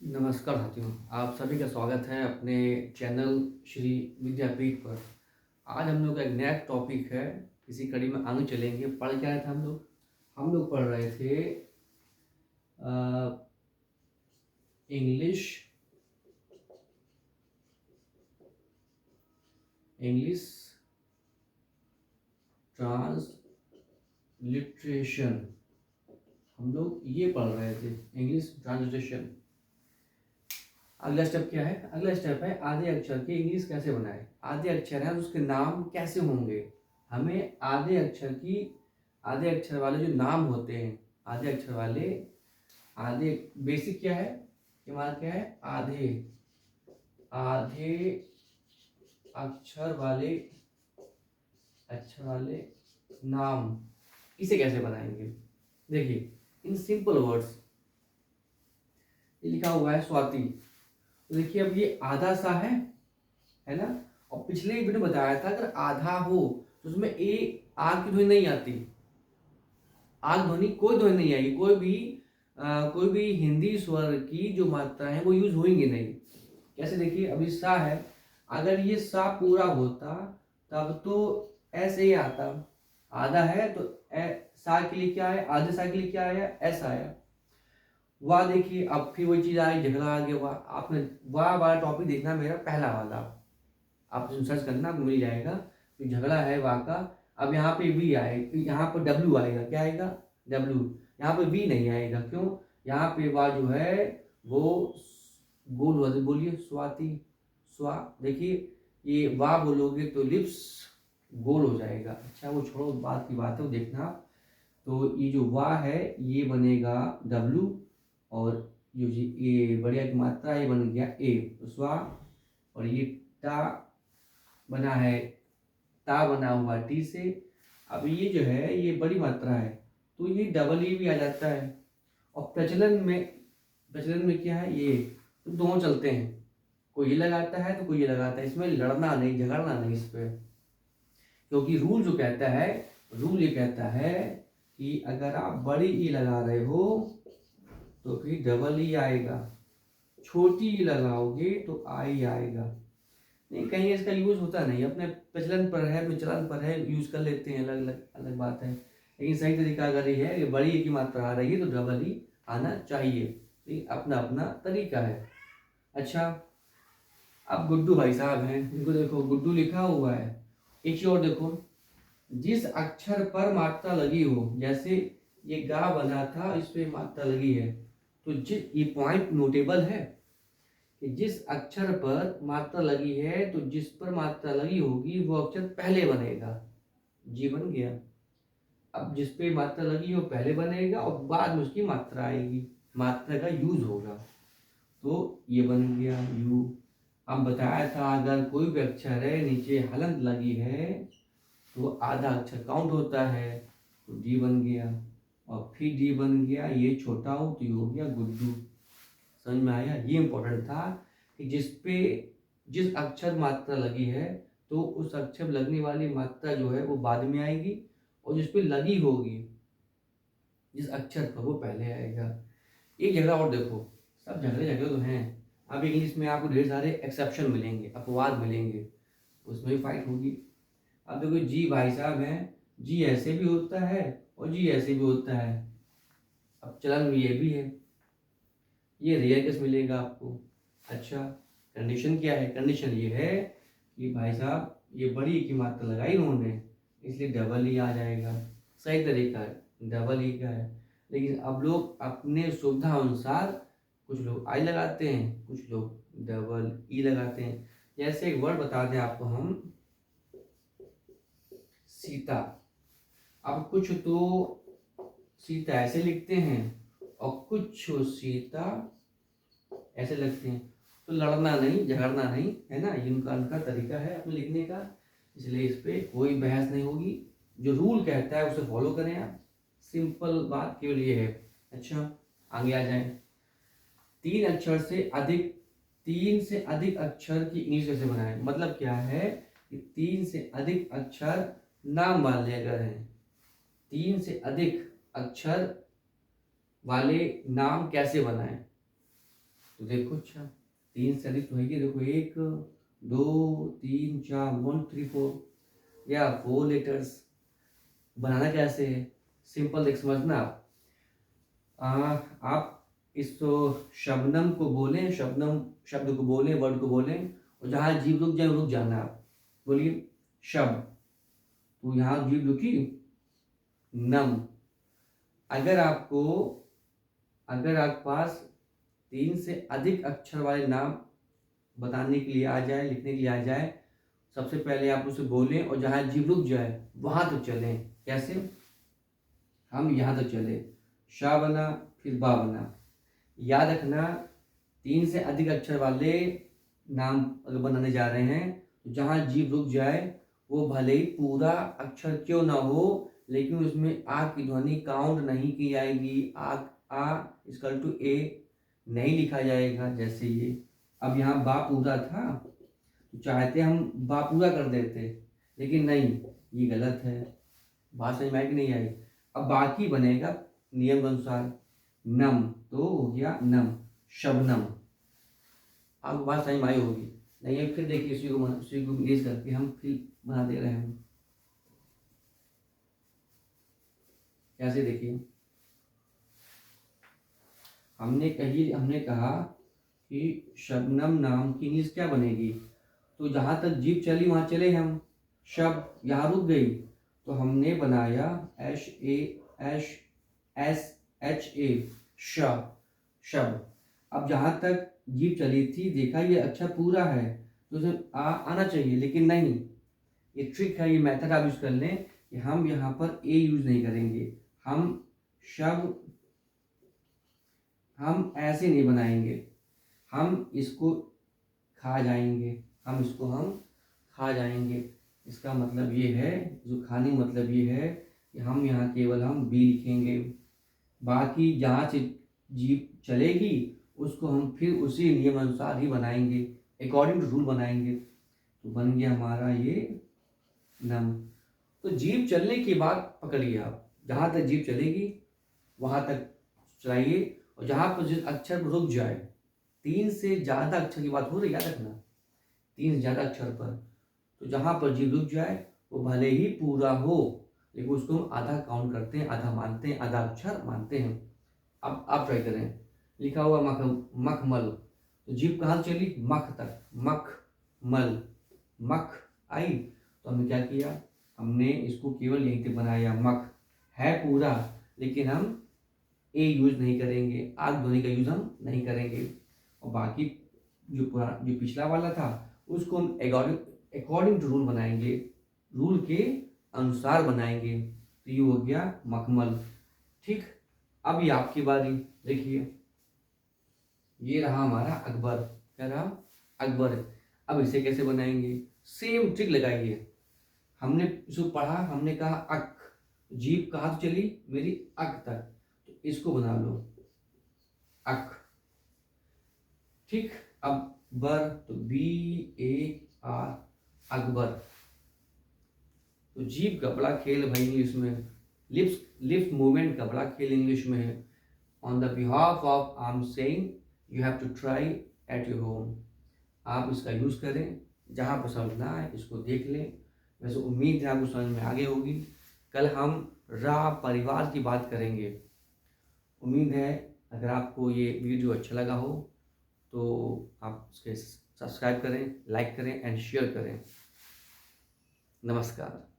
नमस्कार साथियों, आप सभी का स्वागत है अपने चैनल श्री विद्यापीठ पर। आज हम लोग का एक नया टॉपिक है, इसी कड़ी में आगे चलेंगे। पढ़ क्या रहे थे हम लोग पढ़ रहे थे इंग्लिश इंग्लिश ट्रांसलिटरेशन। हम लोग ये पढ़ रहे थे, इंग्लिश ट्रांसलिटरेशन। अगला स्टेप क्या है? अगला स्टेप है आधे अक्षर की इंग्लिश कैसे बनाए। आधे अक्षर है, उसके नाम कैसे होंगे। हमें आधे अक्षर वाले जो नाम होते हैं, आधे अक्षर वाले, आधे बेसिक क्या है, हमारा क्या है, आधे अक्षर वाले नाम, इसे कैसे बनाएंगे। देखिए, इन सिंपल वर्ड्स लिखा हुआ है स्वाति। तो देखिए, अब ये आधा सा है ना। और पिछले वीडियो में बताया था, अगर आधा हो तो उसमें ए आग की ध्वनि नहीं आती। आग ध्वनि, कोई ध्वनि नहीं आएगी। कोई भी हिंदी स्वर की जो मात्रा है वो यूज होंगी नहीं। कैसे? देखिए, अभी सा है, अगर ये सा पूरा होता तब तो ऐसे ही आता। आधा है तो सा के लिए क्या है, आधे सा के लिए क्या आया, ऐसा आया। वाह, देखिए अब फिर वही चीज आई, झगड़ा आ गया। वाह, आपने वाह वाला टॉपिक देखना, मेरा पहला वाला आप सर्च करना, आपको मिल जाएगा। तो झगड़ा है वाह का। अब यहाँ पे वी आएगा, यहाँ पर डब्ल्यू आएगा। क्या आएगा? डब्ल्यू। यहाँ पे वी नहीं आएगा। क्यों? यहाँ पे वाह जो है वो गोल हो, बोलिए स्वाति, स्वा। देखिए, ये वाह बोलोगे तो लिप्स गोल हो जाएगा। अच्छा, वो छोड़ो, बात की बात है, वो देखना। तो ये जो वाह है ये बनेगा डब्ल्यू, और ये बढ़िया की मात्रा ये बन गया ए, तो स्वा। और ये टा बना है, ता बना हुआ टी से। अब ये जो है ये बड़ी मात्रा है, तो ये डबल ई भी आ जाता है। और प्रचलन में क्या है, ये तो दोनों चलते हैं। कोई ये लगाता है तो कोई ये लगाता है। इसमें लड़ना नहीं, झगड़ना नहीं इस पे, क्योंकि रूल ये कहता है कि अगर आप बड़ी ई लगा रहे हो तो फिर डबल ई आएगा, छोटी ई लगाओगे तो आई आएगा। नहीं, कहीं इसका यूज होता नहीं, अपने प्रचलन पर है, अपने चलन पर है, यूज कर लेते हैं, अलग अलग अलग बात है। लेकिन सही तरीका अगर ये है कि बड़ी ई की मात्रा आ रही है तो डबल ई आना चाहिए। ये अपना अपना तरीका है। अच्छा, अब गुड्डू भाई साहब हैं, इनको देखो, गुड्डू लिखा हुआ है। एक चीज और देखो, जिस अक्षर पर मात्रा लगी हो, जैसे ये गा बना था, इस पे मात्रा लगी है, तो ये पॉइंट नोटेबल है कि जिस अक्षर पर मात्रा लगी है, तो जिस पर मात्रा लगी होगी वो अक्षर पहले बनेगा। जी बन गया। अब जिस पे मात्रा लगी हो पहले बनेगा और बाद में उसकी मात्रा आएगी, मात्रा का यूज होगा। तो ये बन गया यू। अब बताया था, अगर कोई भी अक्षर है नीचे हलंत लगी है तो आधा अक्षर काउंट होता है, तो डी बन गया। और फिर डी बन गया, ये छोटा हो तो ये हो गया गुड्डू। समझ में आया? ये इंपॉर्टेंट था कि जिस अक्षर मात्रा लगी है तो उस अक्षर लगने वाली मात्रा जो है वो बाद में आएगी, और जिस पे लगी होगी जिस अक्षर पर वो पहले आएगा। एक जगह और देखो, सब झगड़े झगड़े तो हैं। अब इंग्लिश में आपको ढेर सारे एक्सेप्शन मिलेंगे, अपवाद मिलेंगे, उसमें भी फाइट होगी। अब देखो, जी भाई साहब हैं, जी ऐसे भी होता है और जी ऐसे भी होता है। अब चलन में ये भी है, ये रेयर केस मिलेगा आपको। अच्छा, कंडीशन क्या है? कंडीशन ये है कि भाई साहब ये बड़ी की मात्रा लगाई उन्होंने, इसलिए डबल ई आ जाएगा। सही तरीका है डबल ई का है। लेकिन अब लोग अपने सुविधा अनुसार, कुछ लोग आई लगाते हैं, कुछ लोग डबल ई लगाते हैं। जैसे एक वर्ड बता दें आपको हम, सीता। अब कुछ तो सीता ऐसे लिखते हैं और कुछ सीता ऐसे लगते हैं। तो लड़ना नहीं, झगड़ना नहीं, है ना, ये उनका तरीका है अपने लिखने का, इसलिए इस पे कोई बहस नहीं होगी। जो रूल कहता है उसे फॉलो करें आप, सिंपल बात केवल ये है। अच्छा, आगे आ जाए। तीन से अधिक अक्षर की इंग्लिश कैसे बनाएं। मतलब क्या है कि 3 से अधिक अक्षर नाम वाले अगर हैं, 3 से अधिक अक्षर वाले नाम कैसे बनाएं। तो देखो अच्छा 3 से अधिक तो है कि देखो 1 2 3 4 1 3 4 या 4 लेटर्स। बनाना कैसे है, सिंपल देख समझना आप इस शबनम को बोलें, शबनम शब्द को बोलें, वर्ड को बोलें और जहाँ जीभ रुक जाए रुक जाना आप। बोलिए शब, तो यहाँ जीभ रुकी, नम। अगर आपको अगर आपके पास 3 से अधिक अक्षर वाले नाम बताने के लिए आ जाए, लिखने के लिए आ जाए, सबसे पहले आप उसे बोलें और जहाँ जीभ रुक जाए वहाँ तक चलें। कैसे? हम यहाँ तक चले, शा बना फिर बा बना। याद रखना 3 से अधिक अक्षर वाले नाम अगर बनाने जा रहे हैं तो जहाँ जीभ रुक जाए वो भले ही पूरा अक्षर क्यों ना हो, लेकिन उसमें आ की ध्वनि काउंट नहीं की जाएगी। आ इक्वल टू ए नहीं लिखा जाएगा। जैसे ये अब यहाँ बा पूरा था तो चाहते हम बा पूरा कर देते, लेकिन नहीं, ये गलत है। बात समझ में आई कि नहीं आई? अब बाकी बनेगा नियम के अनुसार, नम तो हो गया नम, शबनम। आपको बात समझ में आई होगी। नहीं है फिर देखिए उसी को इंग्लिश करके हम फिर बना दे रहे हैं। कैसे? देखिए हमने कहा कि शबनम नाम की इंग्लिश क्या बनेगी, तो जहाँ तक जीभ चली वहाँ चले हम। शब यहाँ रुक गई तो हमने बनाया SHA शब। अब जहाँ तक जीभ चली थी देखा ये अच्छा पूरा है तो उसमें आना चाहिए, लेकिन नहीं। ये ट्रिक है, ये मेथड आप यूज कर लें कि हम यहाँ पर ए यूज नहीं करेंगे। हम ऐसे नहीं बनाएंगे, हम इसको खा जाएंगे। इसका मतलब ये है, जो खाने मतलब ये है कि हम यहाँ केवल हम बी लिखेंगे। बाकी जहाँ से जीभ चलेगी उसको हम फिर उसी नियम अनुसार ही बनाएंगे, अकॉर्डिंग टू रूल बनाएंगे। तो बन गया हमारा ये नम। तो जीभ चलने के बाद पकड़िए आप, जहाँ तक जीभ चलेगी वहाँ तक चलाइए और जहाँ पर जिस अक्षर पर रुक जाए, 3 से ज़्यादा अक्षर की बात हो रही, याद रखना 3 से ज़्यादा अक्षर पर, तो जहाँ पर जीभ रुक जाए वो भले ही पूरा हो लेकिन उसको हम आधा काउंट करते हैं, आधा मानते हैं, आधा अक्षर मानते हैं। अब आप ट्राई करें। लिखा हुआ मखमल, तो जीभ कहाँ चली? मख तक, मखमल, मख आई तो हमने क्या किया, हमने इसको केवल यहीं तक बनाया। मख है पूरा लेकिन हम ए यूज नहीं करेंगे, आग ध्वनि का यूज हम नहीं करेंगे। और बाकी जो पिछला वाला था उसको हम अकॉर्डिंग टू रूल बनाएंगे, रूल के अनुसार बनाएंगे। तो ये हो गया मखमल। ठीक, अब ये आपकी बारी। देखिए ये रहा हमारा अकबर। क्या रहा? अकबर। अब इसे कैसे बनाएंगे? सेम ट्रिक लगाइए। हमने इसको पढ़ा, हमने कहा अक, जीभ कहाँ चली? मेरी अक तक, तो इसको बना लो अक। ठीक, अब बर तो BAR, अकबर। तो जीभ का बड़ा खेल भाई इंग्लिश में, लिप्स मूवमेंट का बड़ा खेल इंग्लिश में है। On the behalf of I am saying you have to try at your home. आप इसका यूज़ करें, जहाँ पर समझ ना आए इसको देख लें। वैसे उम्मीद है आपको समझ में आगे होगी। कल हम रा परिवार की बात करेंगे। उम्मीद है अगर आपको ये वीडियो अच्छा लगा हो तो आप इसके सब्सक्राइब करें, लाइक करें एंड शेयर करें। नमस्कार।